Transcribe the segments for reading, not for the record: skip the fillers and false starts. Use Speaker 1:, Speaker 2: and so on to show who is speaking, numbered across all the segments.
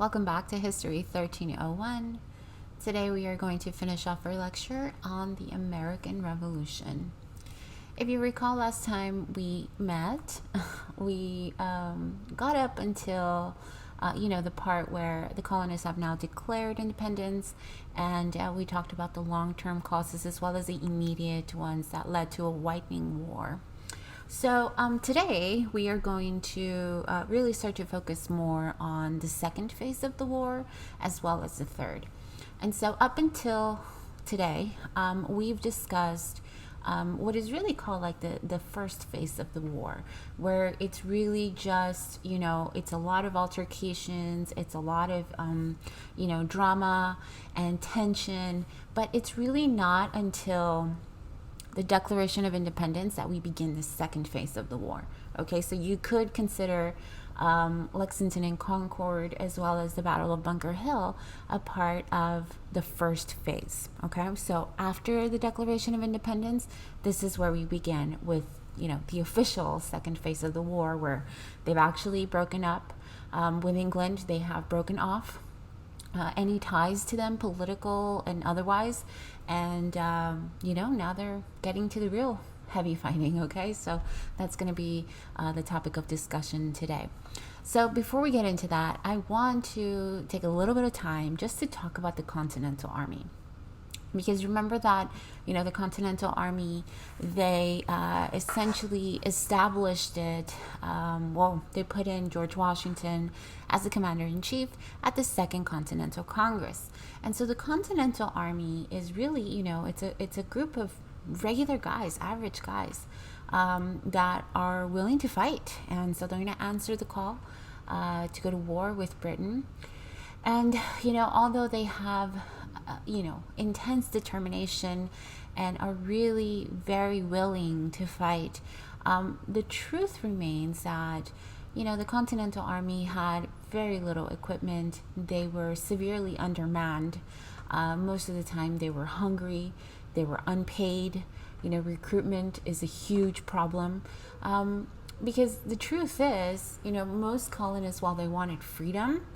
Speaker 1: Welcome back to History 1301. Today we are going to finish off our lecture on the American Revolution. If you recall, last time we met, we got up until the part where the colonists have now declared independence, and we talked about the long-term causes as well as the immediate ones that led to a whitening war. So today we are going to really start to focus more on the second phase of the war as well as the third. And so up until today, we've discussed what is really called like the first phase of the war, where it's really just, it's a lot of altercations, it's a lot of, drama and tension, but it's really not until the Declaration of Independence that we begin the second phase of the war. Okay, so you could consider Lexington and Concord as well as the Battle of Bunker Hill a part of the first phase. Okay, so after the Declaration of Independence, this is where we begin with the official second phase of the war, where they've actually broken up with England. They have broken off any ties to them, political and otherwise, and now they're getting to the real heavy fighting. Okay, so that's going to be the topic of discussion today. So before we get into that, I want to take a little bit of time just to talk about the Continental Army. Because remember that, the Continental Army, they essentially established it, they put in George Washington as the commander-in-chief at the Second Continental Congress. And so the Continental Army is really, it's a group of regular guys, average guys, that are willing to fight. And so they're going to answer the call to go to war with Britain. And, although they have intense determination and are really very willing to fight, the truth remains that, the Continental Army had very little equipment. They were severely undermanned. Most of the time they were hungry. They were unpaid. Recruitment is a huge problem. Because the truth is, most colonists, while they wanted freedom,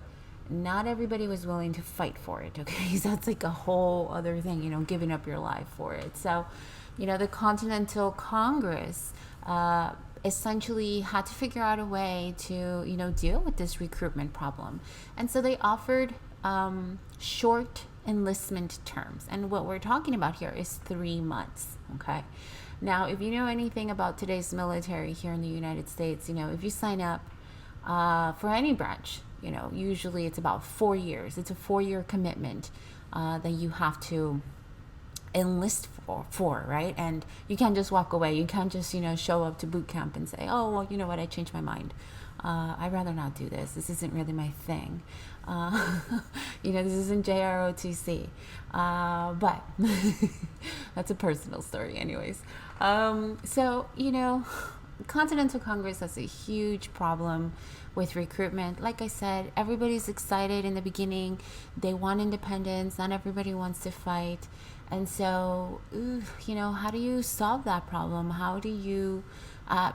Speaker 1: not everybody was willing to fight for it. Okay, so that's like a whole other thing, giving up your life for it. So, the Continental Congress essentially had to figure out a way to, deal with this recruitment problem. And so they offered short enlistment terms. And what we're talking about here is 3 months. Okay. Now, if you know anything about today's military here in the United States, if you sign up for any branch, usually it's about 4 years. It's a 4-year commitment that you have to enlist for, right? And you can't just walk away. You can't just, show up to boot camp and say, oh, well, you know what, I changed my mind. I'd rather not do this. This isn't really my thing. This isn't JROTC. But that's a personal story anyways. Continental Congress has a huge problem with recruitment. Like I said, everybody's excited in the beginning. They want independence. Not everybody wants to fight. And so, how do you solve that problem? How do you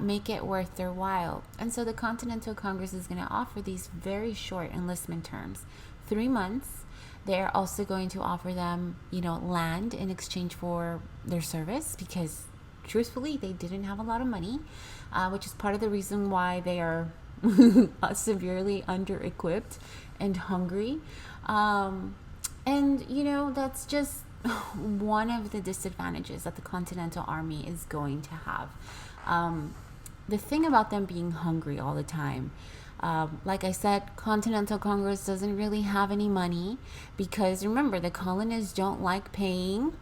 Speaker 1: make it worth their while? And so the Continental Congress is going to offer these very short enlistment terms, 3 months. They're also going to offer them, land in exchange for their service, because truthfully, they didn't have a lot of money, which is part of the reason why they are severely under-equipped and hungry. That's just one of the disadvantages that the Continental Army is going to have. The thing about them being hungry all the time, like I said, Continental Congress doesn't really have any money, because remember, the colonists don't like paying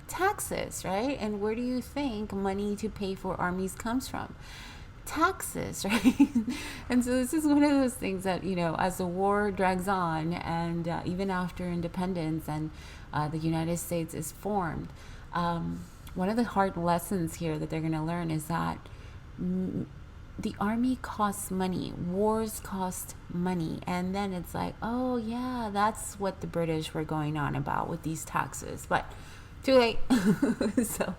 Speaker 1: taxes, right? And where do you think money to pay for armies comes from? Taxes, right? And so this is one of those things that, as the war drags on, and even after independence and the United States is formed, one of the hard lessons here that they're going to learn is that the army costs money. Wars cost money. And then it's like, oh yeah, that's what the British were going on about with these taxes. But too late. So,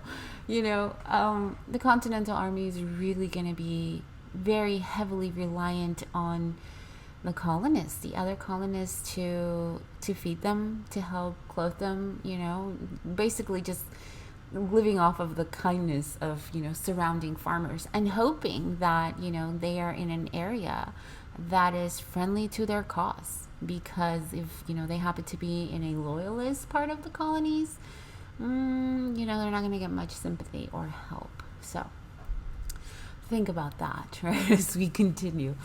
Speaker 1: the Continental Army is really going to be very heavily reliant on the colonists, the other colonists, to feed them, to help clothe them, basically just living off of the kindness of, surrounding farmers, and hoping that, they are in an area that is friendly to their cause. Because if, they happen to be in a loyalist part of the colonies, they're not going to get much sympathy or help. So think about that, right, as we continue.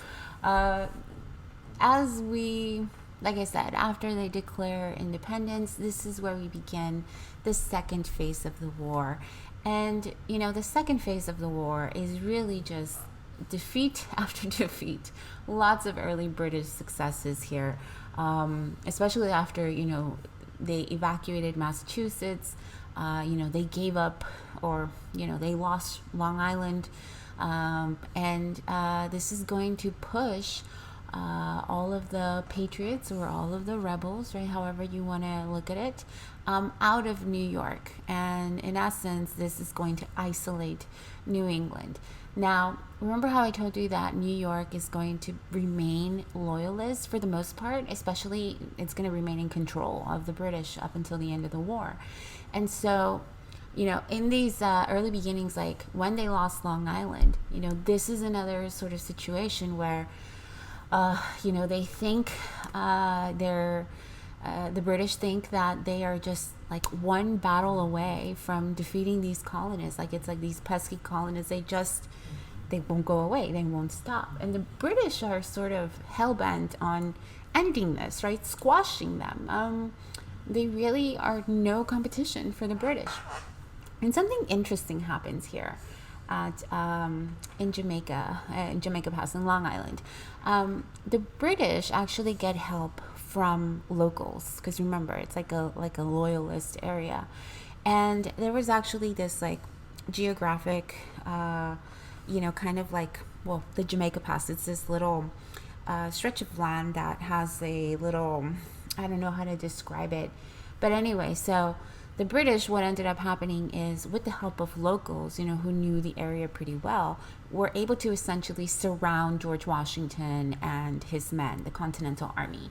Speaker 1: Like I said, after they declare independence, this is where we begin the second phase of the war. And, the second phase of the war is really just defeat after defeat. Lots of early British successes here, especially after, they evacuated Massachusetts. They gave up, or, they lost Long Island. And this is going to push all of the patriots, or all of the rebels, right, however you want to look at it, out of New York. And in essence, this is going to isolate New England. Now, remember how I told you that New York is going to remain loyalist for the most part, especially it's going to remain in control of the British up until the end of the war. And so, in these early beginnings, like when they lost Long Island, this is another sort of situation where they think the British think that they are just like one battle away from defeating these colonists. Like it's like these pesky colonists, they won't go away, they won't stop. And the British are sort of hell-bent on ending this, right? Squashing them. They really are no competition for the British. And something interesting happens here at in Jamaica Pass in Long Island. The British actually get help from locals, because remember, it's like a loyalist area. And there was actually this like geographic kind of like, well, the Jamaica Pass, it's this little stretch of land that has a little, I don't know how to describe it, but anyway, so the British, what ended up happening is, with the help of locals, who knew the area pretty well, were able to essentially surround George Washington and his men, the Continental Army.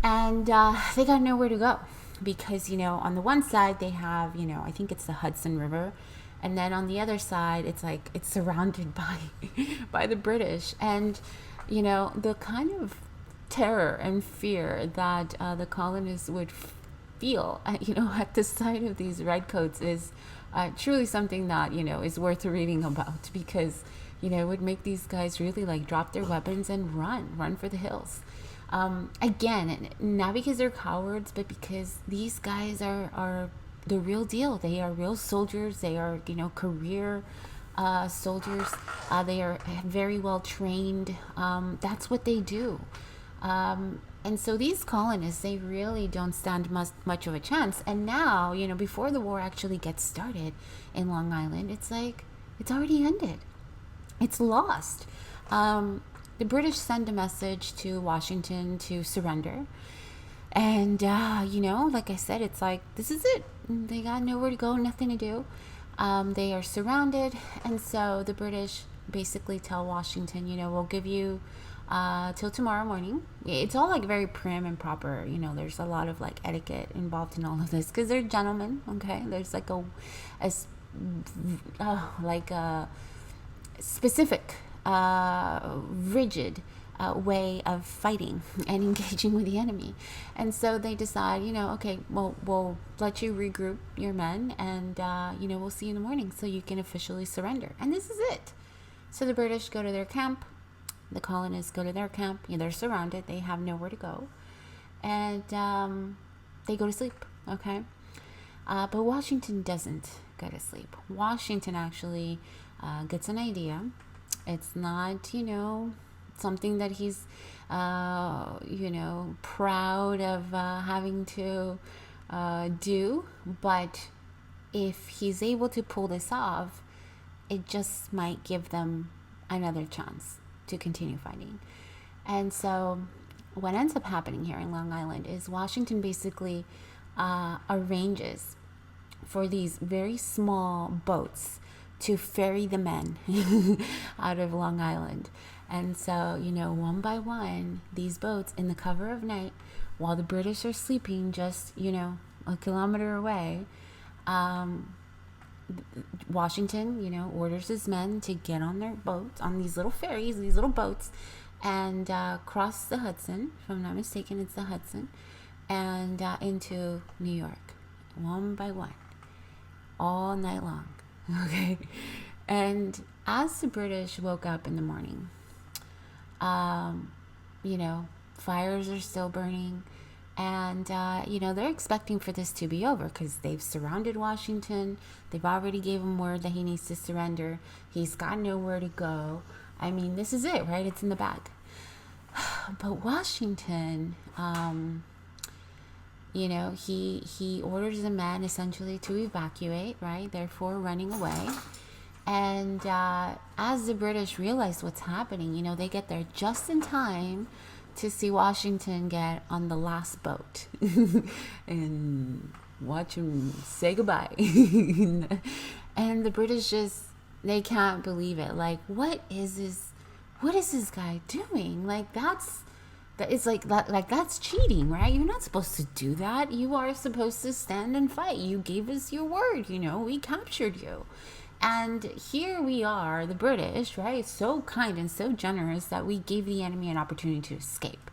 Speaker 1: And they got nowhere to go because, on the one side they have, I think it's the Hudson River. And then on the other side, it's like it's surrounded by the British. And, the kind of terror and fear that the colonists would feel, at the sight of these redcoats is truly something that, is worth reading about, because, it would make these guys really like drop their weapons and run for the hills. Again, not because they're cowards, but because these guys are the real deal. They are real soldiers. They are, career soldiers. They are very well trained. That's what they do. And so these colonists, they really don't stand much of a chance. And now, before the war actually gets started in Long Island, it's like, it's already ended. It's lost. The British send a message to Washington to surrender. And, like I said, it's like, this is it. They got nowhere to go, nothing to do. They are surrounded. And so the British basically tell Washington, we'll give you till tomorrow morning. It's all like very prim and proper. There's a lot of like etiquette involved in all of this, because they're gentlemen. Okay, there's like a specific, rigid way of fighting and engaging with the enemy. And so they decide, okay, well, we'll let you regroup your men, and we'll see you in the morning so you can officially surrender. And this is it. So the British go to their camp. The colonists go to their camp. They're surrounded. They have nowhere to go. And they go to sleep, okay? But Washington doesn't go to sleep. Washington actually gets an idea. It's not, something that he's, proud of having to do. But if he's able to pull this off, it just might give them another chance to continue fighting. And so what ends up happening here in Long Island is Washington basically arranges for these very small boats to ferry the men out of Long Island. And so, one by one, these boats in the cover of night, while the British are sleeping just, a kilometer away, Washington, orders his men to get on their boats, on these little ferries, these little boats, and cross the Hudson. If I'm not mistaken, it's the Hudson, and into New York, one by one, all night long. Okay. And as the British woke up in the morning, fires are still burning. And, they're expecting for this to be over because they've surrounded Washington. They've already gave him word that he needs to surrender. He's got nowhere to go. I mean, this is it, right? It's in the bag. But Washington, he orders the men essentially to evacuate, right? Therefore, running away. And as the British realize what's happening, they get there just in time to see Washington get on the last boat and watch him say goodbye. And the British they can't believe it. Like, what is this guy doing? Like, that's cheating, right? You're not supposed to do that. You are supposed to stand and fight. You gave us your word, we captured you. And here we are, the British, right? So kind and so generous that we gave the enemy an opportunity to escape.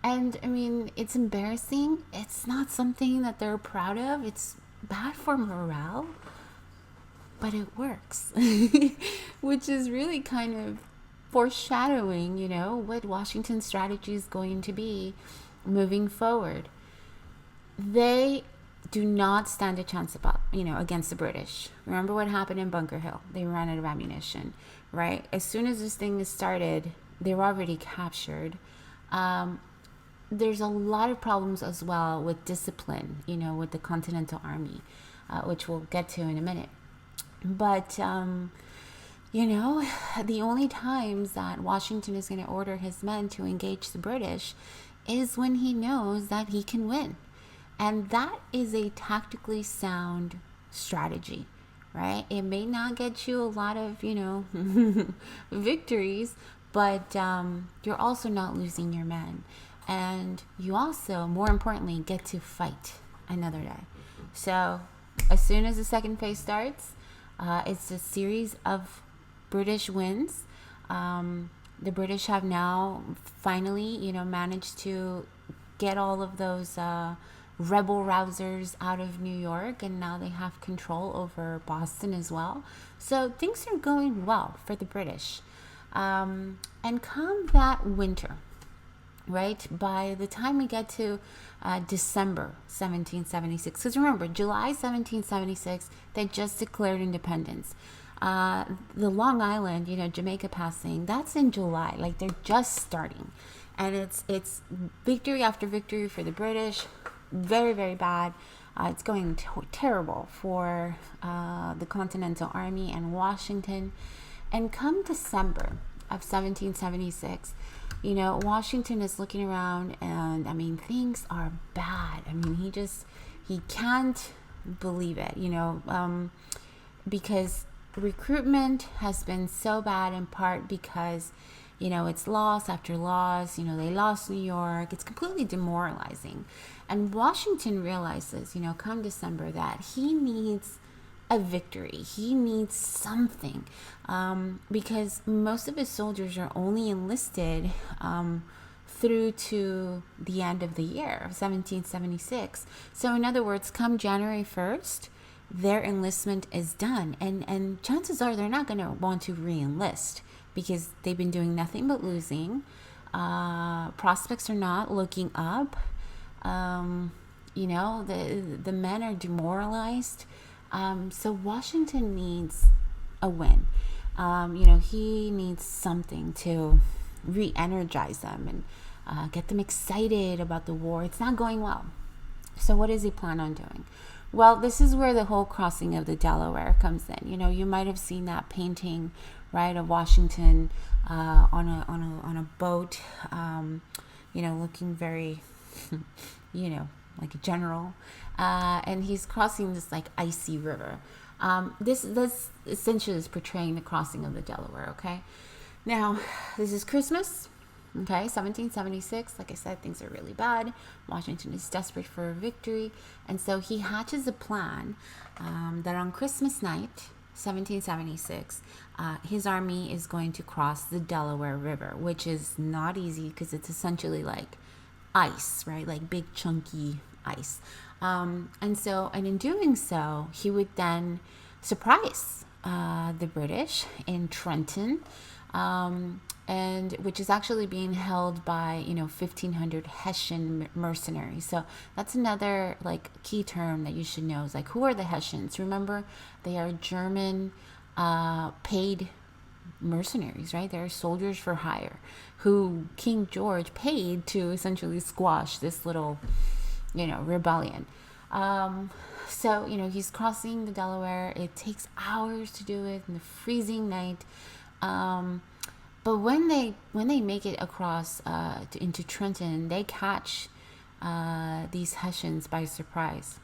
Speaker 1: And I mean, it's embarrassing. It's not something that they're proud of. It's bad for morale, but it works, which is really kind of foreshadowing, what Washington's strategy is going to be moving forward. They do not stand a chance against the British. Remember what happened in Bunker Hill? They ran out of ammunition, right? As soon as this thing is started, they were already captured. There's a lot of problems as well with discipline, with the Continental Army, which we'll get to in a minute. But, the only times that Washington is going to order his men to engage the British is when he knows that he can win. And that is a tactically sound strategy, right? It may not get you a lot of, victories, but you're also not losing your men. And you also, more importantly, get to fight another day. So as soon as the second phase starts, it's a series of British wins. The British have now finally, managed to get all of those rebel rousers out of New York, and now they have control over Boston as well. So things are going well for the British. And come that winter, right, by the time we get to December 1776, because remember, July 1776, they just declared independence. The Long Island, Jamaica passing, that's in July. Like, they're just starting. And it's victory after victory for the British. Very, very bad. It's going terrible for the Continental Army and Washington. And come December of 1776, Washington is looking around, and I mean, things are bad. I mean, he can't believe it, because recruitment has been so bad, in part because it's loss after loss. They lost New York. It's completely demoralizing. And Washington realizes, come December, that he needs a victory. He needs something, because most of his soldiers are only enlisted through to the end of the year of 1776. So in other words, come January 1st, their enlistment is done. And chances are they're not going to want to re-enlist, because they've been doing nothing but losing. Prospects are not looking up. The men are demoralized. So Washington needs a win. He needs something to re-energize them and get them excited about the war. It's not going well. So what does he plan on doing? Well, this is where the whole crossing of the Delaware comes in. You might have seen that painting, right, of Washington on a boat, looking very, like a general, and he's crossing this like icy river. This essentially is portraying the crossing of the Delaware. Okay, Now, this is Christmas, okay, 1776. Like I said, things are really bad. Washington is desperate for a victory. And so he hatches a plan that on Christmas night, 1776, his army is going to cross the Delaware River, which is not easy because it's essentially like ice, right? Like big chunky ice. And in doing so, he would then surprise the British in Trenton, and which is actually being held by 1,500 Hessian mercenaries. So that's another like key term that you should know is like, who are the Hessians? Remember, they are German paid mercenaries, right? They're soldiers for hire who King George paid to essentially squash this little rebellion. He's crossing the Delaware. It takes hours to do it in the freezing night. But when they make it across into Trenton, they catch these Hessians by surprise,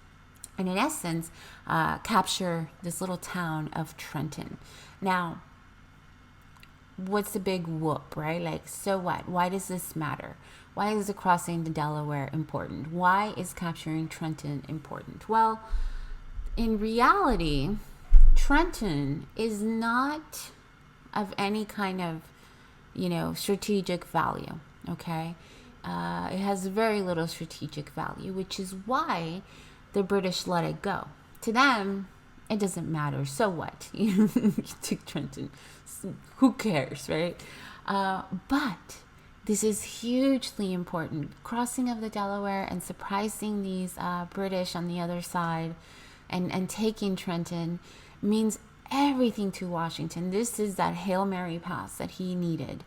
Speaker 1: and in essence, capture this little town of Trenton. Now, what's the big whoop, right? Like, so what? Why does this matter? Why is the crossing the Delaware important? Why is capturing Trenton important? Well, in reality, Trenton is not of any kind of, strategic value, okay? It has very little strategic value, which is why the British let it go. To them, it doesn't matter. So what? You took Trenton. Who cares, right? But this is hugely important. Crossing of the Delaware and surprising these British on the other side and taking Trenton means everything to Washington. This is that Hail Mary pass that he needed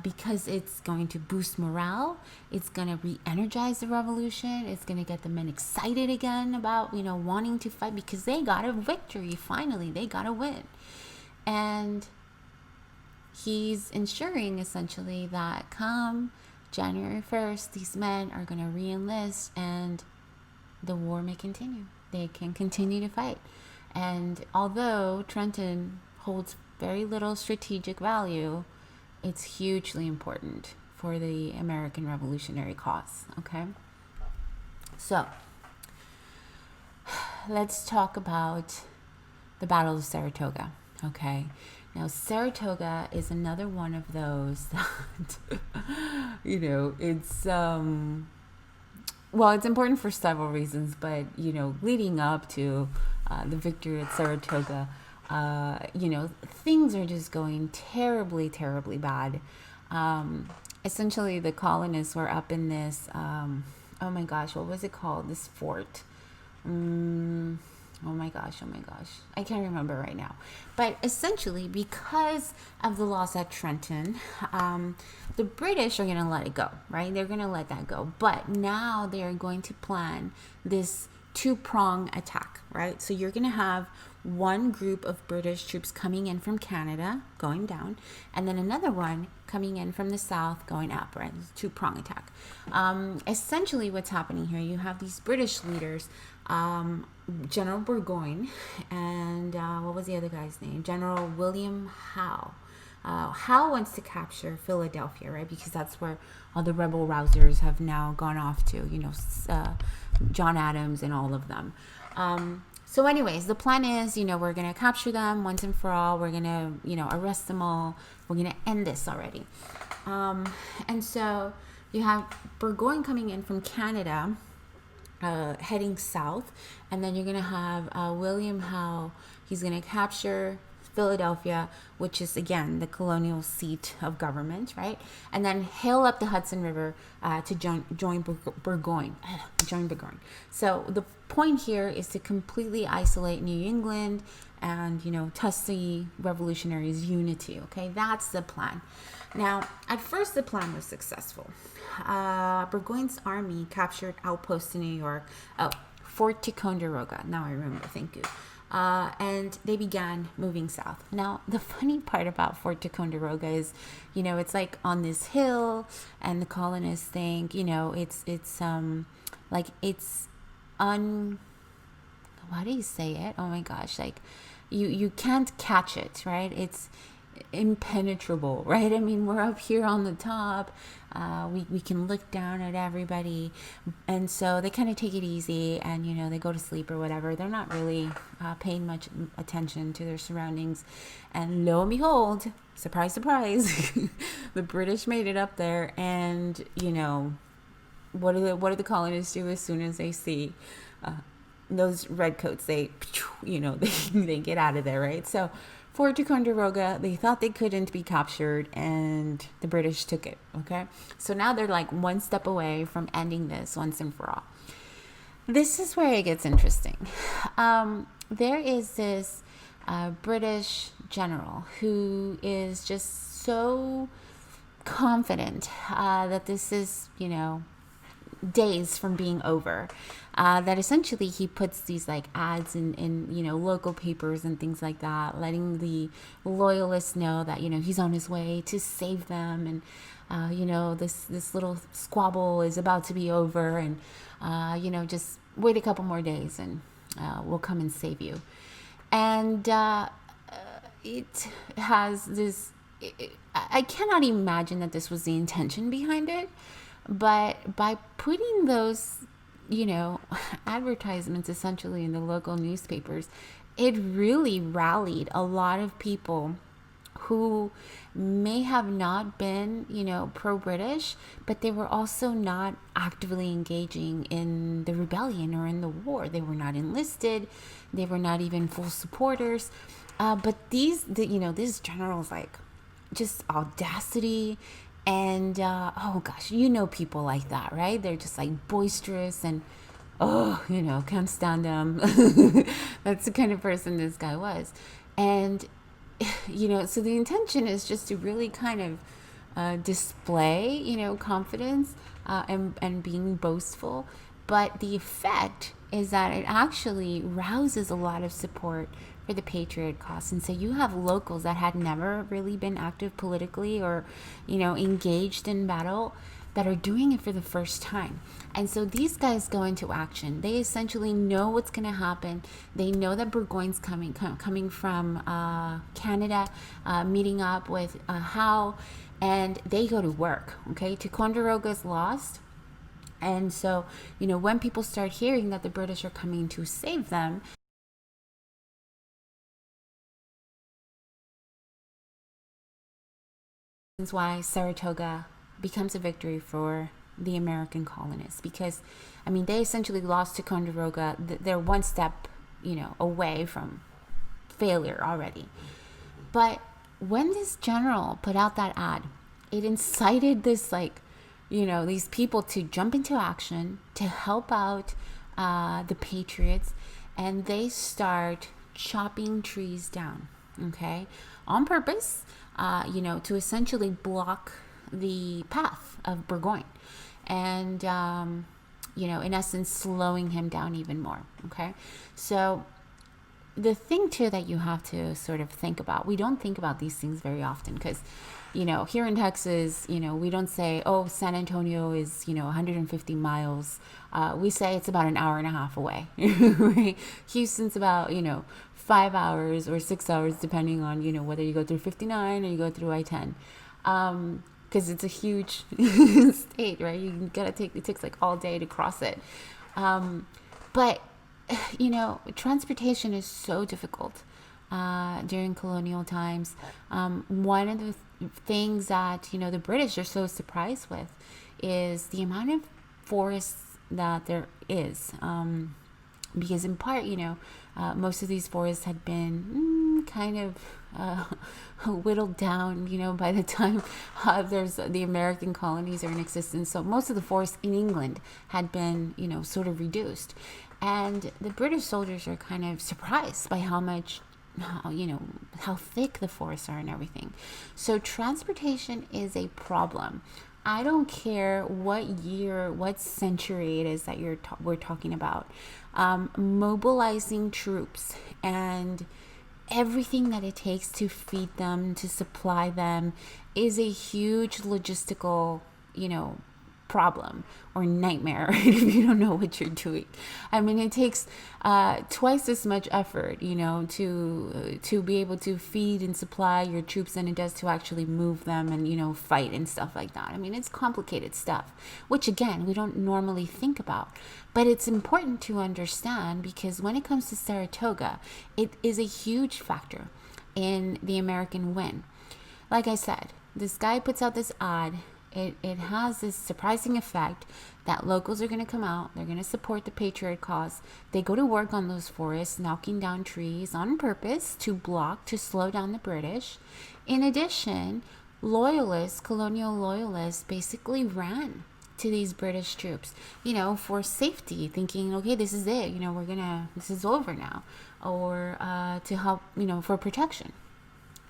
Speaker 1: because it's going to boost morale. It's going to re-energize the revolution. It's going to get the men excited again about, wanting to fight because they got a victory. Finally, they got a win. And he's ensuring essentially that come January 1st, these men are going to re-enlist and the war may continue. They can continue to fight. And although Trenton holds very little strategic value, it's hugely important for the American Revolutionary cause, okay? So, let's talk about the Battle of Saratoga, okay? Now, Saratoga is another one of those that, it's, it's important for several reasons, but, leading up to the victory at Saratoga, things are just going terribly, terribly bad. Essentially, the colonists were up in this, oh my gosh, what was it called? This fort. Oh my gosh, I can't remember right now. But essentially, because of the loss at Trenton, the British are going to let it go, right? They're going to let that go. But now they're going to plan this two-prong attack, right? So you're going to have one group of British troops coming in from Canada, going down, and then another one coming in from the south, going up, right? Two-prong attack. Essentially, what's happening here, you have these British leaders, General Burgoyne, and what was the other guy's name? General William Howe. Howe wants to capture Philadelphia, right? Because that's where all the rebel rousers have now gone off to, John Adams and all of them. So anyways, the plan is, we're going to capture them once and for all. We're going to, arrest them all. We're going to end this already. And so you have Burgoyne coming in from Canada, heading south. And then you're going to have William Howe. He's going to capture Philadelphia, which is, again, the colonial seat of government, right? And then hail up the Hudson River to join Burgoyne. So the point here is to completely isolate New England and, Tuskegee revolutionaries' unity, okay? That's the plan. Now, at first, the plan was successful. Burgoyne's army captured outposts in New York. Oh, Fort Ticonderoga. Now I remember. Thank you. And they began moving south. Now, the funny part about Fort Ticonderoga is, it's like on this hill, and the colonists think, how do you say it? Oh my gosh, like you can't catch it, right? impenetrable, right? I mean, we're up here on the top. We can look down at everybody. And so they kind of take it easy and, they go to sleep or whatever. They're not really paying much attention to their surroundings. And lo and behold, surprise, surprise, the British made it up there. And, what do the colonists do as soon as they see those redcoats? They they get out of there, right? So Fort Ticonderoga, they thought they couldn't be captured, and the British took it. Okay, so now they're like one step away from ending this once and for all. This is where it gets interesting. There is this British general who is just so confident that this is, days from being over, that essentially he puts these like ads in local papers and things like that, letting the loyalists know that he's on his way to save them, and this little squabble is about to be over, and just wait a couple more days and we'll come and save you. And it has this, I cannot imagine that this was the intention behind it. But by putting those, advertisements essentially in the local newspapers, it really rallied a lot of people who may have not been, pro-British, but they were also not actively engaging in the rebellion or in the war. They were not enlisted. They were not even full supporters. But this general's like just audacity. And, oh gosh, people like that, right? They're just like boisterous and, can't stand them. That's the kind of person this guy was. And, so the intention is just to really kind of display, confidence and being boastful. But the effect is that it actually rouses a lot of support for the patriot cause. And so you have locals that had never really been active politically or, engaged in battle, that are doing it for the first time. And so these guys go into action. They essentially know what's going to happen. They know that Burgoyne's coming from Canada, meeting up with Howe, and they go to work. Okay, Ticonderoga's lost. And so, when people start hearing that the British are coming to save them, that's why Saratoga becomes a victory for the American colonists, because they essentially lost Ticonderoga. They're one step away from failure already. But when this general put out that ad, it incited this these people to jump into action to help out the patriots, and they start chopping trees down, okay, on purpose, to essentially block the path of Burgoyne, and in essence slowing him down even more. Okay, so the thing too that you have to sort of think about, we don't think about these things very often, because here in Texas, we don't say, oh, San Antonio is 150 miles. We say it's about an hour and a half away. Right? Houston's about 5 hours or 6 hours, depending on whether you go through 59 or you go through I-10. Because it's a huge state, right? It takes like all day to cross it. But transportation is so difficult during colonial times. One of the things that the British are so surprised with is the amount of forests that there is, because in part most of these forests had been kind of whittled down by the time there's the American colonies are in existence. So most of the forests in England had been sort of reduced, and the British soldiers are kind of surprised by how thick the forests are and everything. So transportation is a problem. I don't care what year, what century it is that we're talking about. Mobilizing troops and everything that it takes to feed them, to supply them, is a huge logistical, problem or nightmare if you don't know what you're doing. I mean, it takes twice as much effort, to be able to feed and supply your troops than it does to actually move them and, fight and stuff like that. I mean, it's complicated stuff, which again, we don't normally think about. But it's important to understand because when it comes to Saratoga, it is a huge factor in the American win. Like I said, this guy puts out this ad. It has this surprising effect that locals are going to come out. They're going to support the patriot cause. They go to work on those forests, knocking down trees on purpose to slow down the British. In addition, colonial loyalists basically ran to these British troops, for safety, thinking, okay, this is it. This is over now, or to help, for protection.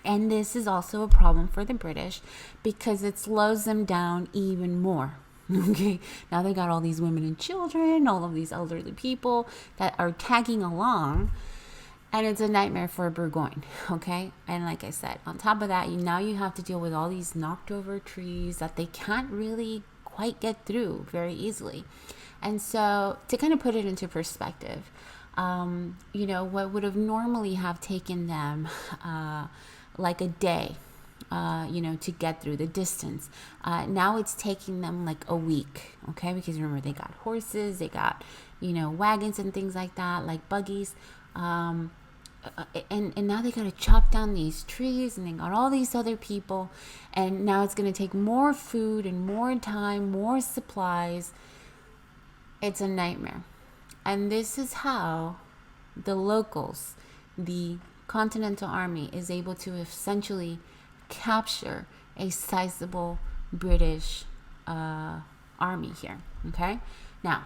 Speaker 1: And this is also a problem for the British because it slows them down even more. Okay, now they got all these women and children, all of these elderly people that are tagging along, and it's a nightmare for Burgoyne. Okay, and like I said, on top of that, now you have to deal with all these knocked over trees that they can't really quite get through very easily. And so to kind of put it into perspective, what would have normally have taken them like a day, to get through the distance. Now it's taking them like a week, okay? Because remember, they got horses, they got, wagons and things like that, like buggies. And now they got to chop down these trees, and they got all these other people. And now it's going to take more food and more time, more supplies. It's a nightmare. And this is how the locals, the Continental Army, is able to essentially capture a sizable British army here. Okay, now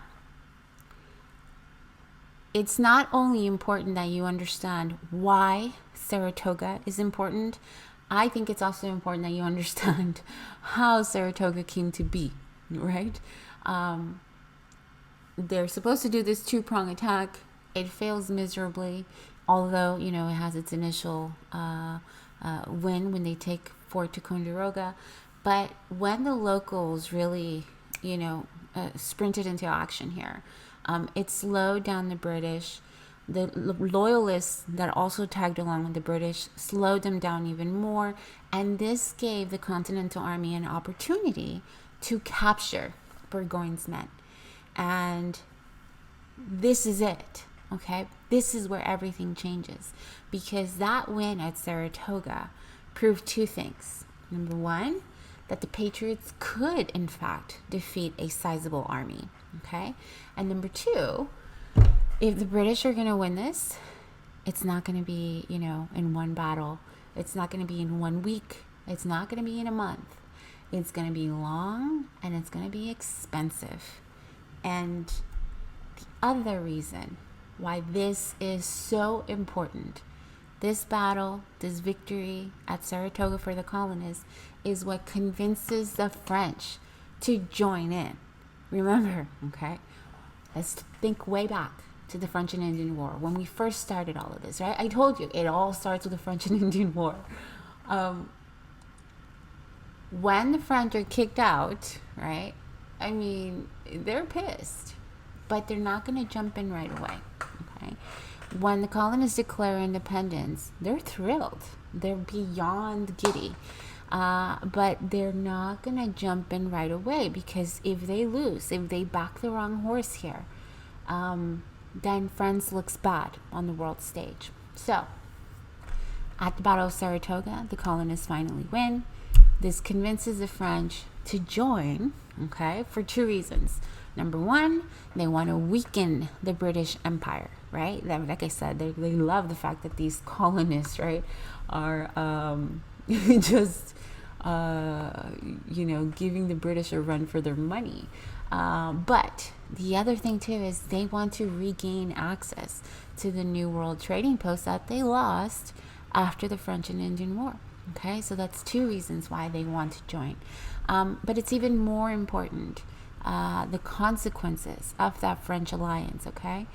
Speaker 1: it's not only important that you understand why Saratoga is important. I think it's also important that you understand how Saratoga came to be, right? They're supposed to do this two-prong attack. It fails miserably. Although, it has its initial win when they take Fort Ticonderoga. But when the locals really, sprinted into action here, it slowed down the British. The loyalists that also tagged along with the British slowed them down even more. And this gave the Continental Army an opportunity to capture Burgoyne's men. And this is it. Okay, this is where everything changes, because that win at Saratoga proved two things. Number one, that the Patriots could, in fact, defeat a sizable army. Okay, and number two, if the British are going to win this, it's not going to be, in one battle. It's not going to be in 1 week. It's not going to be in a month. It's going to be long, and it's going to be expensive. And the other reason why this is so important, this battle, this victory at Saratoga for the colonists, is what convinces the French to join in. Remember, okay, let's think way back to the French and Indian War, when we first started all of this, right? I told you, it all starts with the French and Indian War. When the French are kicked out, right, I mean, they're pissed, but they're not going to jump in right away. Okay. When the colonists declare independence, they're thrilled. They're beyond giddy. But they're not going to jump in right away, because if they lose, if they back the wrong horse here, then France looks bad on the world stage. So, at the Battle of Saratoga, the colonists finally win. This convinces the French to join, okay, for two reasons. Number one, they want to weaken the British Empire, right? Like I said, they love the fact that these colonists, right, are just, giving the British a run for their money. But the other thing, too, is they want to regain access to the New World trading posts that they lost after the French and Indian War. Okay, so that's two reasons why they want to join. But it's even more important, the consequences of that French alliance, okay?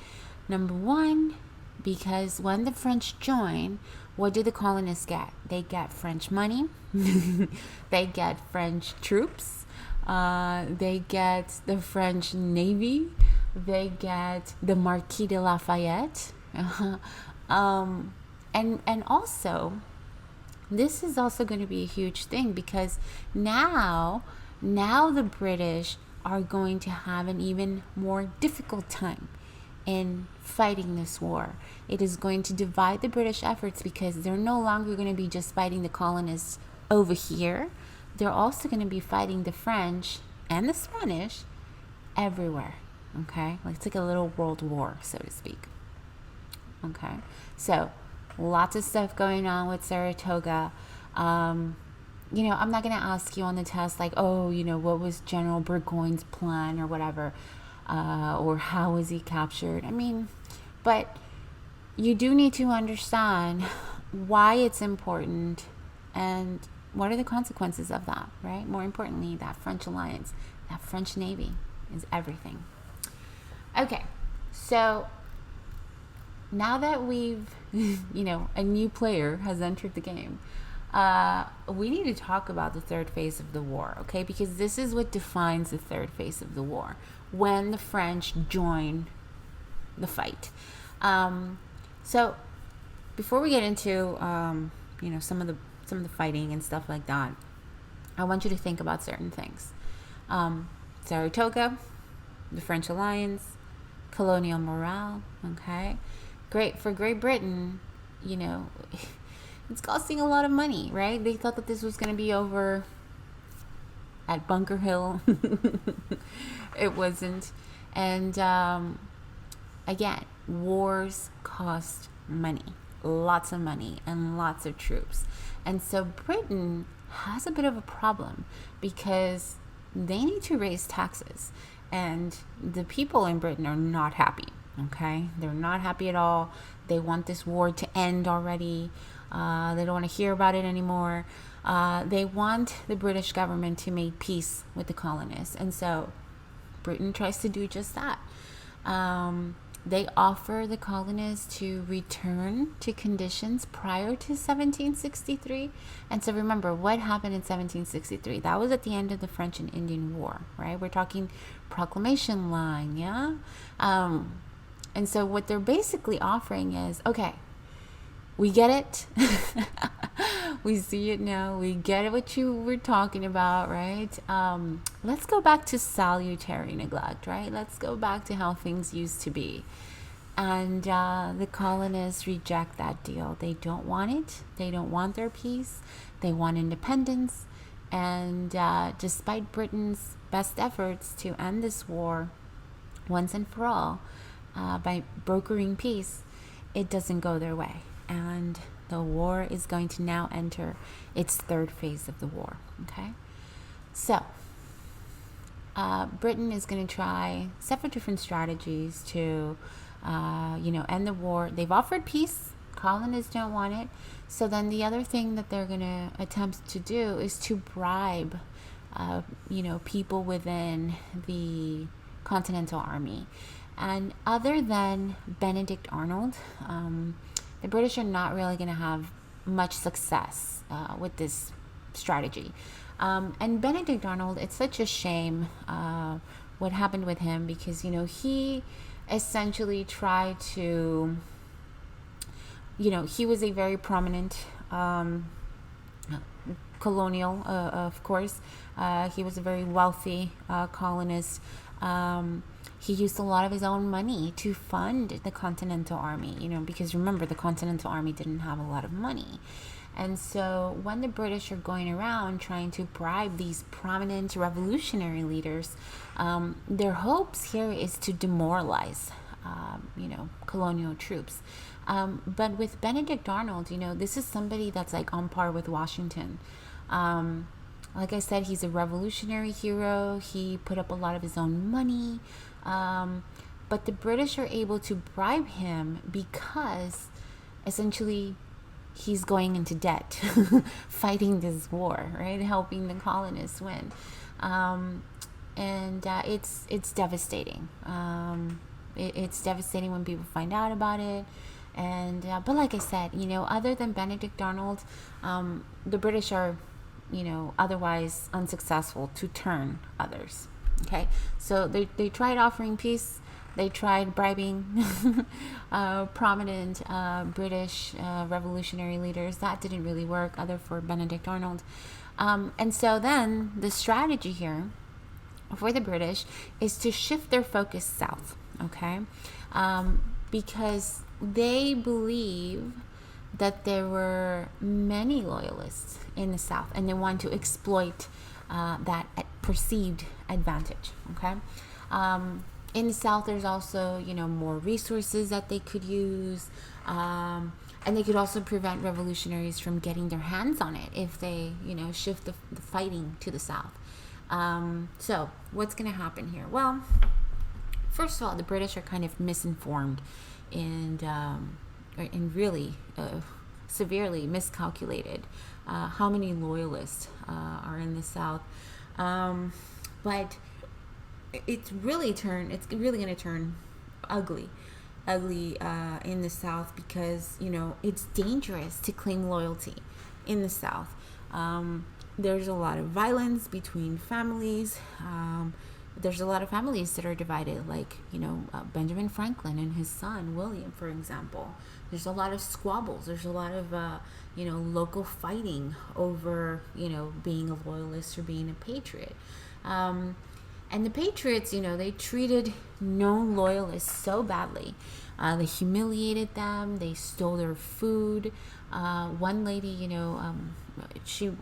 Speaker 1: Number one, because when the French join, what do the colonists get? They get French money, they get French troops, They get the French Navy. They get the Marquis de Lafayette. And also, this is also going to be a huge thing because now the British are going to have an even more difficult time in fighting this war. It is going to divide the British efforts because they're no longer going to be just fighting the colonists over here. They're also going to be fighting the French and the Spanish everywhere. Okay? Like it's like a little world war, so to speak. Okay? So, lots of stuff going on with Saratoga. I'm not going to ask you on the test, like, what was General Burgoyne's plan or whatever, or how was he captured? I mean, but you do need to understand why it's important and what are the consequences of that, right? More importantly, that French alliance, that French Navy is everything. Okay, so now that we've, a new player has entered the game, we need to talk about the third phase of the war, okay? Because this is what defines the third phase of the war, when the French join the fight. So before we get into, some of the fighting and stuff like that, I want you to think about certain things. Saratoga, the French alliance, colonial morale, okay? Great for Great Britain, it's costing a lot of money, right? They thought that this was going to be over at Bunker Hill. It wasn't. And again, wars cost money, lots of money and lots of troops. And so Britain has a bit of a problem because they need to raise taxes. And the people in Britain are not happy, okay? They're not happy at all. They want this war to end already. They don't want to hear about it anymore. They want the British government to make peace with the colonists. And so Britain tries to do just that. They offer the colonists to return to conditions prior to 1763. And so remember, what happened in 1763? That was at the end of the French and Indian War, right? We're talking Proclamation Line, yeah? And so what they're basically offering is, okay, we get it. We see it now. We get what you were talking about, right? Let's go back to salutary neglect, right? Let's go back to how things used to be. And the colonists reject that deal. They don't want it. They don't want their peace. They want independence. And despite Britain's best efforts to end this war once and for all by brokering peace, it doesn't go their way. And the war is going to now enter its third phase of the war, okay? So, Britain is going to try several different strategies to, end the war. They've offered peace. Colonists don't want it. So then the other thing that they're going to attempt to do is to bribe, people within the Continental Army. And other than Benedict Arnold, the British are not really going to have much success with this strategy. And Benedict Arnold, it's such a shame what happened with him because, he essentially tried to, he was a very prominent colonial, of course. He was a very wealthy colonist. He used a lot of his own money to fund the Continental Army, because remember, the Continental Army didn't have a lot of money. And so when the British are going around trying to bribe these prominent revolutionary leaders, their hopes here is to demoralize, colonial troops. But with Benedict Arnold, this is somebody that's like on par with Washington. Like I said, he's a revolutionary hero. He put up a lot of his own money. But the British are able to bribe him because essentially he's going into debt, fighting this war, right? Helping the colonists win. It's devastating. It's devastating when people find out about it. But like I said, other than Benedict Arnold, the British are otherwise unsuccessful to turn others. Okay, so they tried offering peace. They tried bribing prominent British revolutionary leaders. That didn't really work, other for Benedict Arnold. And so then the strategy here for the British is to shift their focus south, okay? Because they believe that there were many loyalists in the South, and they want to exploit that perceived advantage, okay? In the South, there's also, more resources that they could use, and they could also prevent revolutionaries from getting their hands on it if they, shift the fighting to the South. So what's going to happen here? Well, first of all, the British are kind of misinformed and really severely miscalculated how many loyalists are in the South. But it's really going to turn ugly in the South, because it's dangerous to claim loyalty in the South. There's a lot of violence between families. There's a lot of families that are divided, like Benjamin Franklin and his son William, for example. There's a lot of squabbles. There's a lot of local fighting over being a loyalist or being a patriot. And the Patriots, they treated known loyalists so badly. They humiliated them. They stole their food. One lady,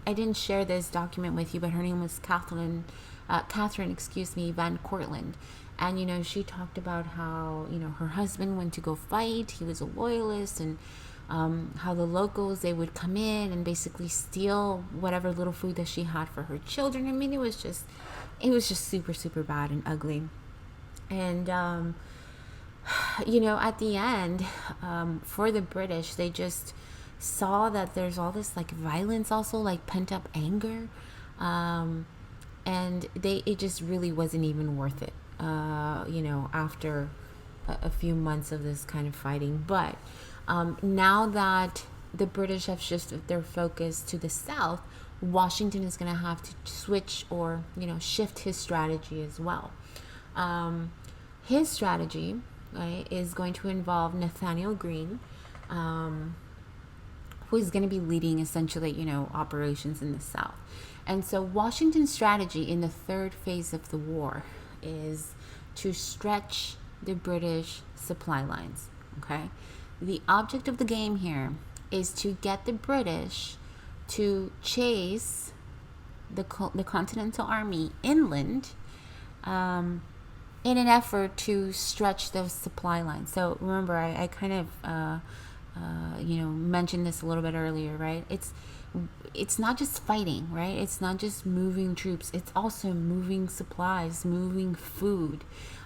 Speaker 1: I didn't share this document with you, but her name was Catherine, Van Cortlandt. And, she talked about how, her husband went to go fight. He was a loyalist, and how the locals, they would come in and basically steal whatever little food that she had for her children. I mean, it was just super, super bad and ugly. And, at the end, for the British, they just saw that there's all this violence, also pent up anger. And it just really wasn't even worth it, after a few months of this kind of fighting. But now that the British have shifted their focus to the South, Washington is going to have to switch or, shift his strategy as well. His strategy, right, is going to involve Nathaniel Greene, who is going to be leading essentially, operations in the South. And so Washington's strategy in the third phase of the war is to stretch the British supply lines, okay? The object of the game here is to get the British to chase the Continental Army inland in an effort to stretch those supply lines. So remember, I kind of mentioned this a little bit earlier, right? It's not just fighting, right? It's not just moving troops. It's also moving supplies, moving food.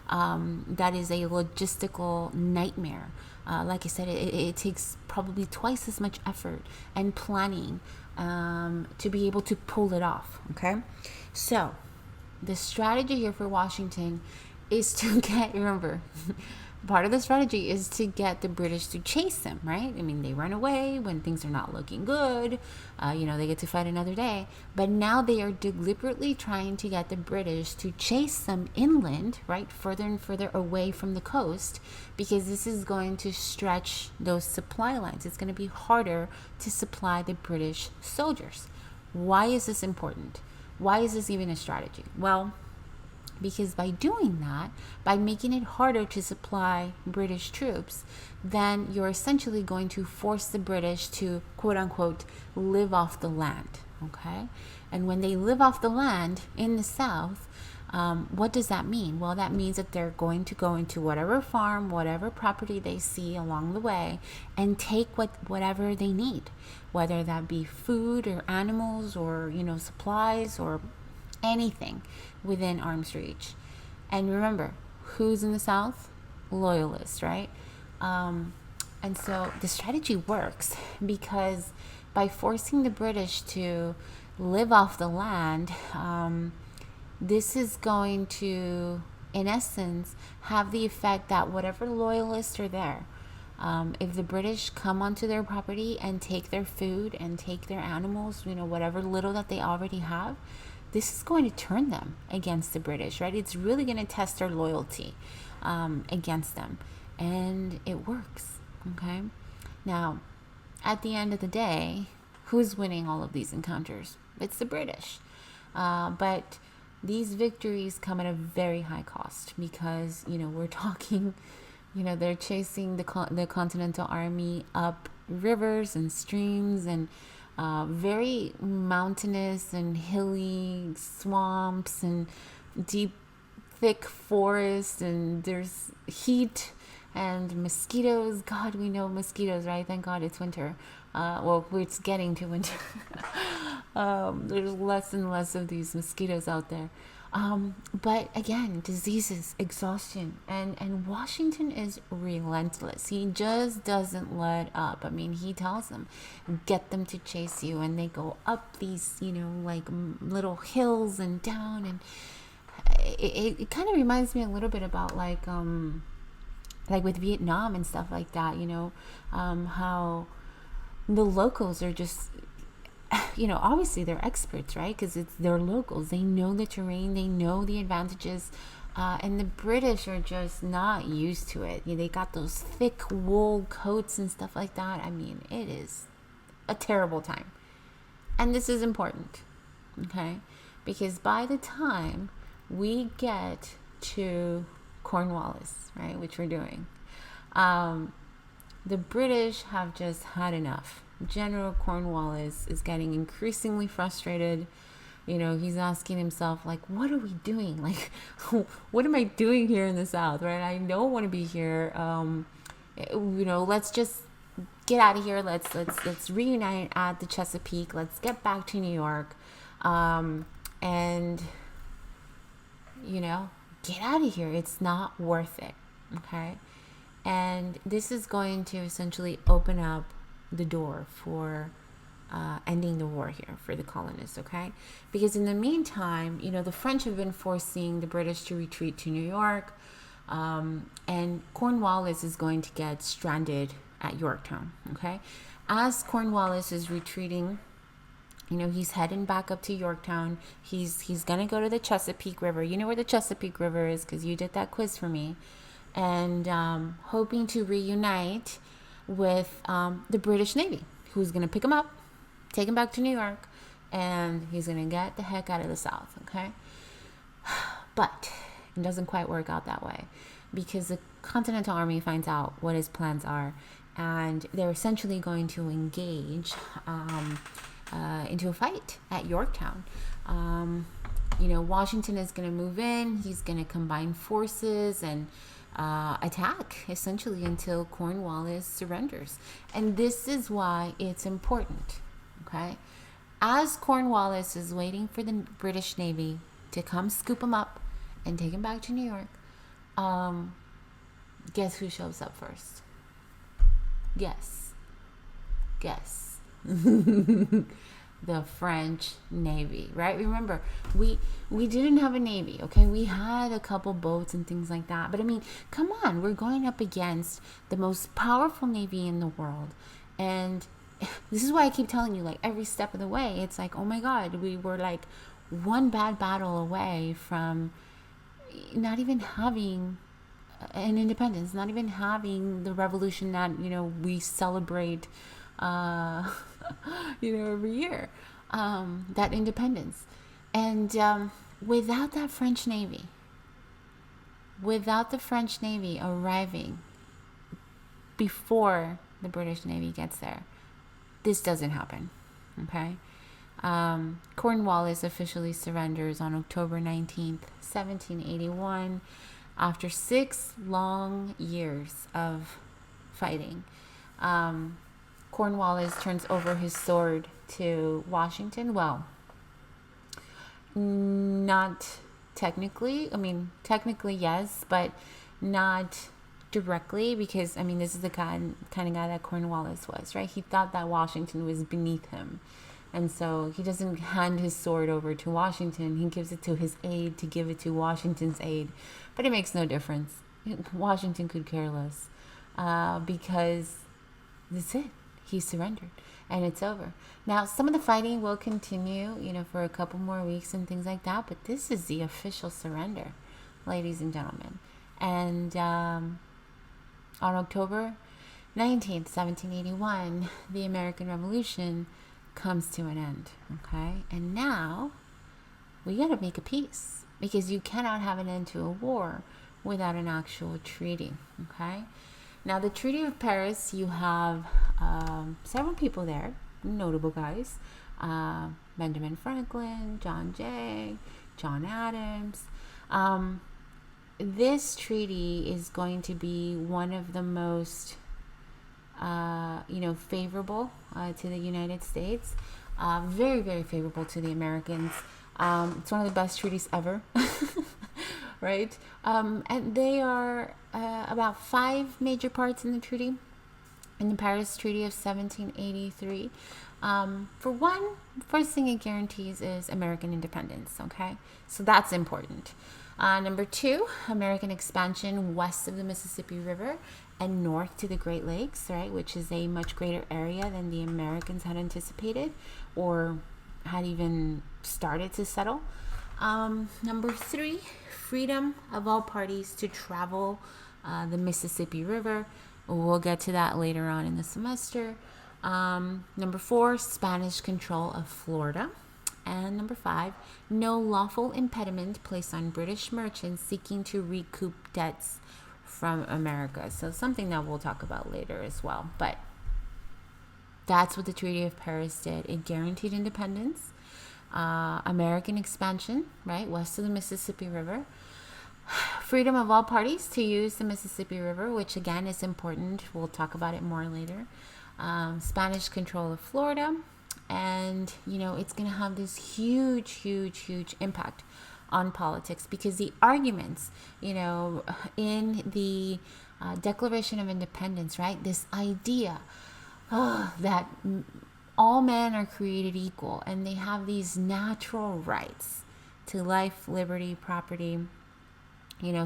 Speaker 1: That is a logistical nightmare. Like I said, it takes probably twice as much effort and planning to be able to pull it off, okay? So the strategy here for Washington is to remember, part of the strategy is to get the British to chase them, right? I mean, they run away when things are not looking good. They get to fight another day. But now they are deliberately trying to get the British to chase them inland, right? Further and further away from the coast, because this is going to stretch those supply lines. It's going to be harder to supply the British soldiers. Why is this important? Why is this even a strategy? Well, because by doing that, by making it harder to supply British troops, then you're essentially going to force the British to, quote unquote, live off the land, okay? And when they live off the land in the South, what does that mean? Well, that means that they're going to go into whatever farm, whatever property they see along the way, and take whatever they need, whether that be food or animals or, supplies or anything within arm's reach. And remember, who's in the South? Loyalists, right? And so the strategy works because by forcing the British to live off the land, this is going to, in essence, have the effect that whatever loyalists are there, If the British come onto their property and take their food and take their animals, whatever little that they already have, this is going to turn them against the British, right? It's really going to test their loyalty against them. And it works, okay? Now, at the end of the day, who's winning all of these encounters? It's the British. But these victories come at a very high cost because, we're talking, they're chasing the Continental Army up rivers and streams and very mountainous and hilly swamps and deep, thick forests, and there's heat and mosquitoes. God, we know mosquitoes, right? Thank God it's winter. Well, it's getting to winter. There's less and less of these mosquitoes out there. But again, diseases, exhaustion, and Washington is relentless. He just doesn't let up. I mean, he tells them, get them to chase you, and they go up these, like little hills and down, and it kind of reminds me a little bit about like with Vietnam and stuff like that, how the locals are just, obviously they're experts, right? Because they're locals. They know the terrain. They know the advantages. And the British are just not used to it. They got those thick wool coats and stuff like that. I mean, it is a terrible time. And this is important, okay? Because by the time we get to Cornwallis, right, which we're doing, the British have just had enough. General Cornwallis is getting increasingly frustrated. He's asking himself, like, what are we doing? Like, what am I doing here in the South, right? I don't want to be here. Let's just get out of here. Let's reunite at the Chesapeake. Let's get back to New York. And get out of here. It's not worth it. Okay. And this is going to essentially open up the door for ending the war here for the colonists, okay? Because in the meantime, the French have been forcing the British to retreat to New York, and Cornwallis is going to get stranded at Yorktown, okay? As Cornwallis is retreating, he's heading back up to Yorktown. He's going to go to the Chesapeake River. You know where the Chesapeake River is because you did that quiz for me. And hoping to reunite with the British Navy, who's going to pick him up, take him back to New York, and he's going to get the heck out of the South, okay? But it doesn't quite work out that way because the Continental Army finds out what his plans are, and they're essentially going to engage into a fight at Yorktown. Washington is going to move in. He's going to combine forces and attack essentially until Cornwallis surrenders. And this is why it's important, okay? As Cornwallis is waiting for the British Navy to come scoop him up and take him back to New York, guess who shows up first? Guess. The French Navy, right? Remember, we didn't have a navy, okay? We had a couple boats and things like that. But I mean, come on, we're going up against the most powerful navy in the world. And this is why I keep telling you, like, every step of the way, it's like, oh my God, we were like one bad battle away from not even having an independence, not even having the revolution that, we celebrate every year, that independence. And without that French Navy, without the French Navy arriving before the British Navy gets there, this doesn't happen, okay? Cornwallis officially surrenders on October 19th, 1781, after 6 long years of fighting. Cornwallis turns over his sword to Washington. Well, not technically. I mean, technically, yes, but not directly because, this is the kind of guy that Cornwallis was, right? He thought that Washington was beneath him. And so he doesn't hand his sword over to Washington. He gives it to his aide to give it to Washington's aide. But it makes no difference. Washington could care less. because that's it. He surrendered and it's over. Now, some of the fighting will continue, for a couple more weeks and things like that, but this is the official surrender, ladies and gentlemen. And on October 19th, 1781, the American Revolution comes to an end, okay? And now we got to make a peace, because you cannot have an end to a war without an actual treaty, okay? Now, the Treaty of Paris, you have several people there, notable guys. Benjamin Franklin, John Jay, John Adams. This treaty is going to be one of the most, favorable to the United States. Very, very favorable to the Americans. It's one of the best treaties ever. Right? And they are about 5 major parts in the treaty, in the Paris Treaty of 1783. For one, first thing it guarantees is American independence, okay? So that's important. Number 2, American expansion west of the Mississippi River and north to the Great Lakes, right? Which is a much greater area than the Americans had anticipated or had even started to settle. Number 3, freedom of all parties to travel the Mississippi River. We'll get to that later on in the semester. Number 4, Spanish control of Florida. And number 5, no lawful impediment placed on British merchants seeking to recoup debts from America. So something that we'll talk about later as well. But that's what the Treaty of Paris did. It guaranteed independence. American expansion, right, west of the Mississippi River. Freedom of all parties to use the Mississippi River, which again is important. We'll talk about it more later. Spanish control of Florida. And, it's going to have this huge, huge, huge impact on politics, because the arguments, in the Declaration of Independence, right, this idea that all men are created equal and they have these natural rights to life, liberty, property,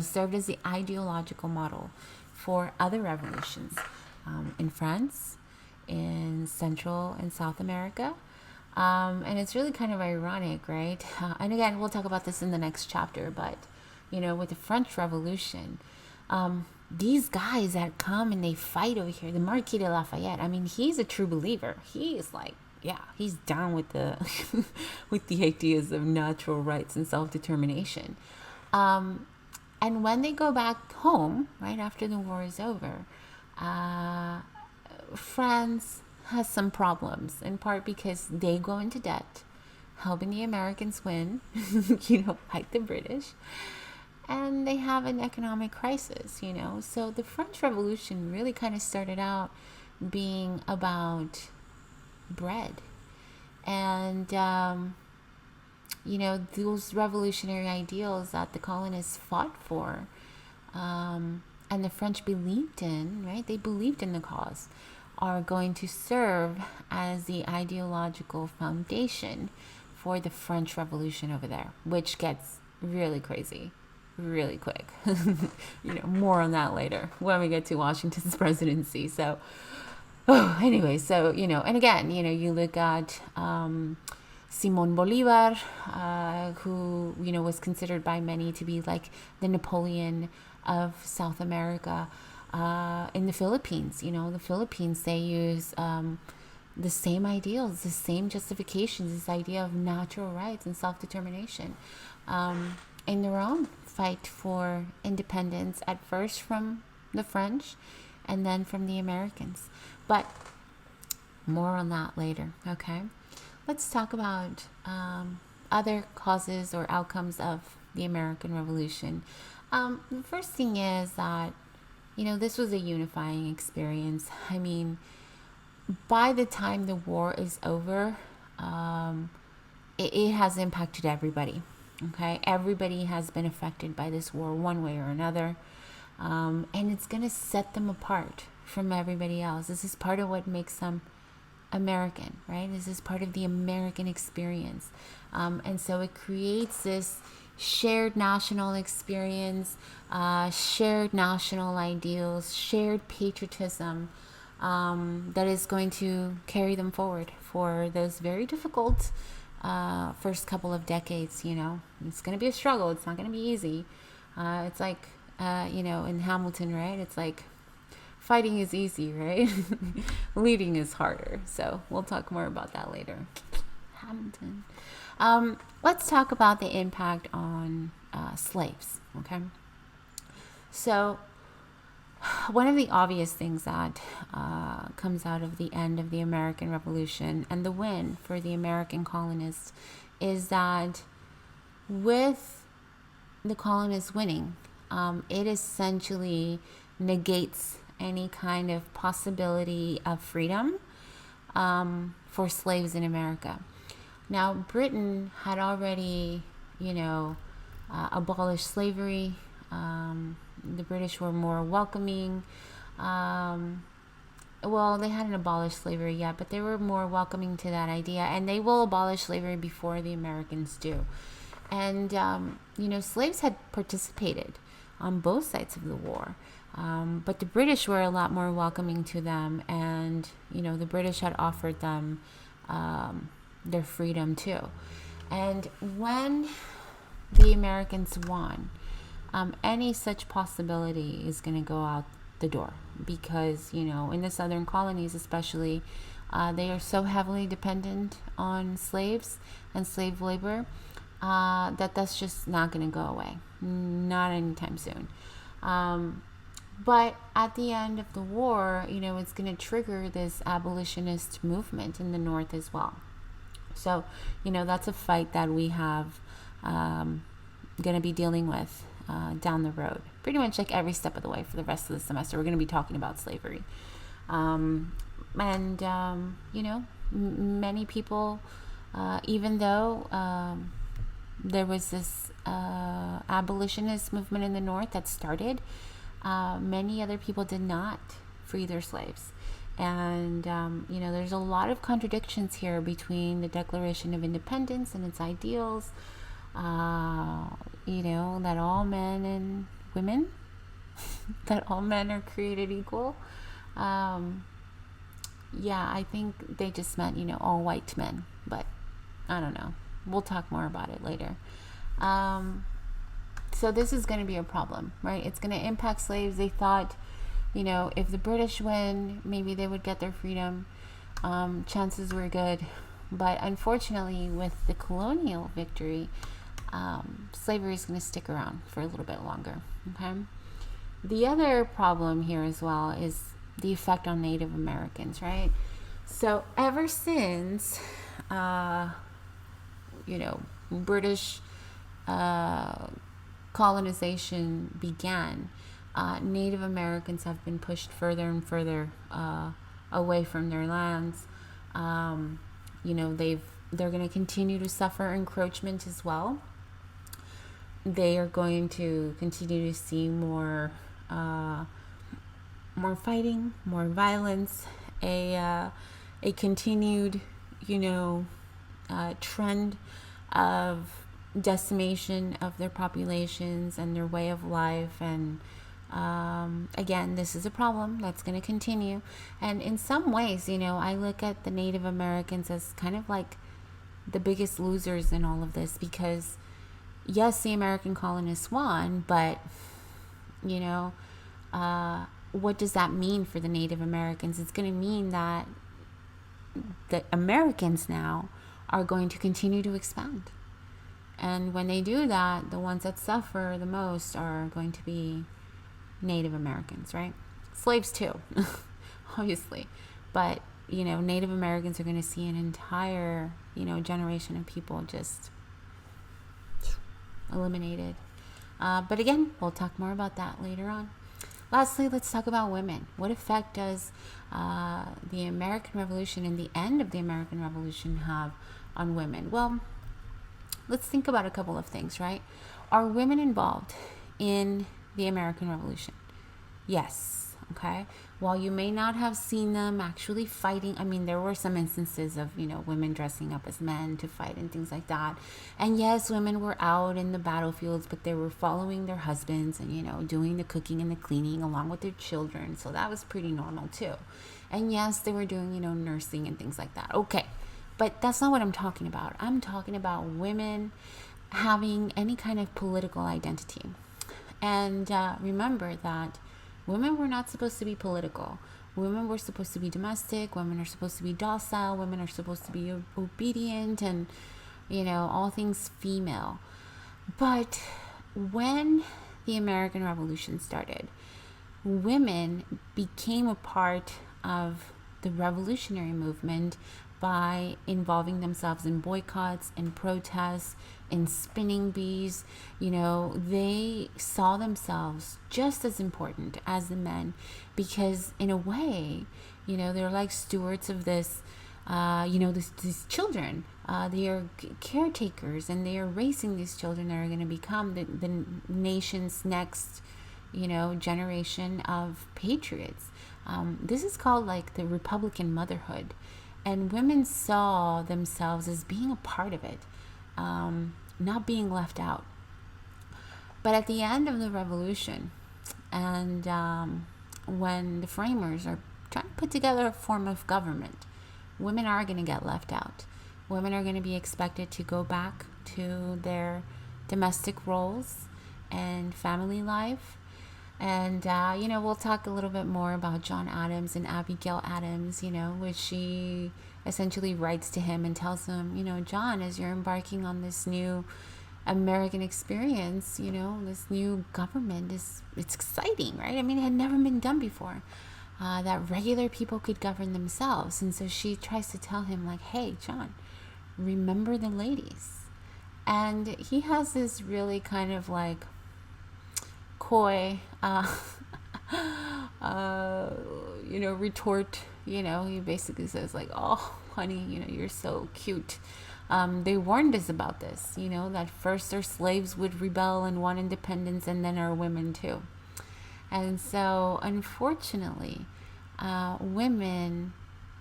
Speaker 1: served as the ideological model for other revolutions in France, in Central and South America. And it's really kind of ironic, right? And again, we'll talk about this in the next chapter, but, with the French Revolution, these guys that come and they fight over here, the Marquis de Lafayette, he's a true believer. He is like, he's down with the with the ideas of natural rights and self-determination. And when they go back home, right after the war is over, France has some problems, in part because they go into debt, helping the Americans win, fight the British. And they have an economic crisis, So the French Revolution really kind of started out being about bread. And, those revolutionary ideals that the colonists fought for, and the French believed in, right? They believed in the cause, are going to serve as the ideological foundation for the French Revolution over there, which gets really crazy really quick. More on that later when we get to Washington's presidency. So, anyway, so, and again, you look at Simon Bolivar, who, was considered by many to be like the Napoleon of South America. In the Philippines, the Philippines, they use the same ideals, the same justifications, this idea of natural rights and self-determination in their own fight for independence, at first from the French and then from the Americans. But more on that later, okay? Let's talk about other causes or outcomes of the American Revolution. The first thing is that, this was a unifying experience. By the time the war is over, it has impacted everybody. Okay, everybody has been affected by this war one way or another, and it's going to set them apart from everybody else. This is part of what makes them American, right? This is part of the American experience, and so it creates this shared national experience, shared national ideals, shared patriotism, that is going to carry them forward for those very difficult first couple of decades. It's going to be a struggle. It's not going to be easy. It's like, in Hamilton, right? It's like fighting is easy, right? Leading is harder. So we'll talk more about that later. Hamilton. Let's talk about the impact on slaves, okay? So one of the obvious things that comes out of the end of the American Revolution and the win for the American colonists is that with the colonists winning, it essentially negates any kind of possibility of freedom for slaves in America. Now, Britain had already, abolished slavery. The British were more welcoming. They hadn't abolished slavery yet, but they were more welcoming to that idea. And they will abolish slavery before the Americans do. And, slaves had participated on both sides of the war. But the British were a lot more welcoming to them. And, the British had offered them their freedom too. And when the Americans won, any such possibility is going to go out the door because, in the southern colonies especially, they are so heavily dependent on slaves and slave labor that's just not going to go away. Not anytime soon. But at the end of the war, it's going to trigger this abolitionist movement in the North as well. So, that's a fight that we have going to be dealing with down the road. Pretty much like every step of the way for the rest of the semester, we're going to be talking about slavery. Many people, even though there was this abolitionist movement in the North that started, many other people did not free their slaves. And, there's a lot of contradictions here between the Declaration of Independence and its ideals, that all men and women, that all men are created equal. I think they just meant, all white men, but I don't know. We'll talk more about it later. So this is going to be a problem, right? It's going to impact slaves. They thought, if the British win, maybe they would get their freedom. Chances were good. But unfortunately, with the colonial victory, slavery is going to stick around for a little bit longer. Okay. The other problem here as well is the effect on Native Americans, right? So ever since, British colonization began, Native Americans have been pushed further and further away from their lands. They're going to continue to suffer encroachment as well. They are going to continue to see more fighting, more violence, a continued, trend of decimation of their populations and their way of life. And again, this is a problem that's going to continue. And in some ways, I look at the Native Americans as kind of like the biggest losers in all of this, because yes, the American colonists won, but what does that mean for the Native Americans? It's going to mean that the Americans now are going to continue to expand. And when they do that, the ones that suffer the most are going to be Native Americans, right? Slaves too, obviously. But, Native Americans are going to see an entire, generation of people just eliminated. But again, we'll talk more about that later on. Lastly, let's talk about women. What effect does the American Revolution and the end of the American Revolution have on women? Well, let's think about a couple of things, right? Are women involved in the American Revolution? Yes. Okay, while you may not have seen them actually fighting, I mean, there were some instances of, women dressing up as men to fight and things like that. And yes, women were out in the battlefields, but they were following their husbands and, doing the cooking and the cleaning along with their children. So that was pretty normal too. And yes, they were doing, nursing and things like that. Okay, but that's not what I'm talking about. I'm talking about women having any kind of political identity. And remember that women were not supposed to be political. Women were supposed to be domestic. Women are supposed to be docile. Women are supposed to be obedient and, all things female. But when the American Revolution started, women became a part of the revolutionary movement by involving themselves in boycotts and protests, in spinning bees. They saw themselves just as important as the men, because in a way, they're like stewards of this, these children. They are caretakers, and they are raising these children that are going to become the nation's next, generation of patriots. This is called like the Republican motherhood. And women saw themselves as being a part of it, not being left out. But at the end of the revolution, and when the framers are trying to put together a form of government, women are going to get left out. Women are going to be expected to go back to their domestic roles and family life. And, we'll talk a little bit more about John Adams and Abigail Adams, which she essentially writes to him and tells him, John, as you're embarking on this new American experience, this new government it's exciting, right? I mean, it had never been done before, that regular people could govern themselves. And so she tries to tell him, like, hey, John, remember the ladies. And he has this really kind of like coy retort. He basically says like, oh honey, you're so cute. They warned us about this, that first our slaves would rebel and want independence, and then our women too. And so unfortunately, women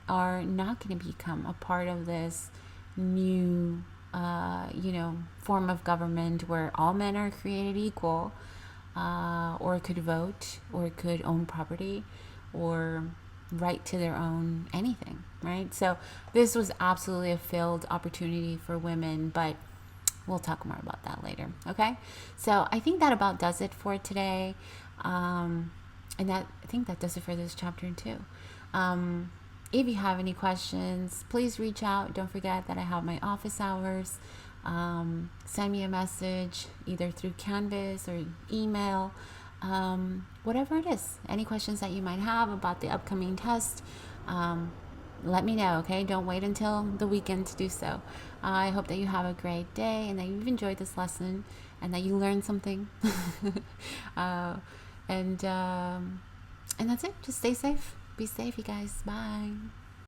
Speaker 1: are not going to become a part of this new form of government where all men are created equal, or could vote, or could own property, or right to their own anything, right? So this was absolutely a failed opportunity for women, but we'll talk more about that later, okay? So I think that about does it for today, and I think that does it for this chapter too. If you have any questions, please reach out. Don't forget that I have my office hours. Send me a message either through Canvas or email, whatever it is. Any questions that you might have about the upcoming test, let me know, okay? Don't wait until the weekend to do so. I hope that you have a great day and that you've enjoyed this lesson and that you learned something. And that's it. Just stay safe. Be safe, you guys. Bye.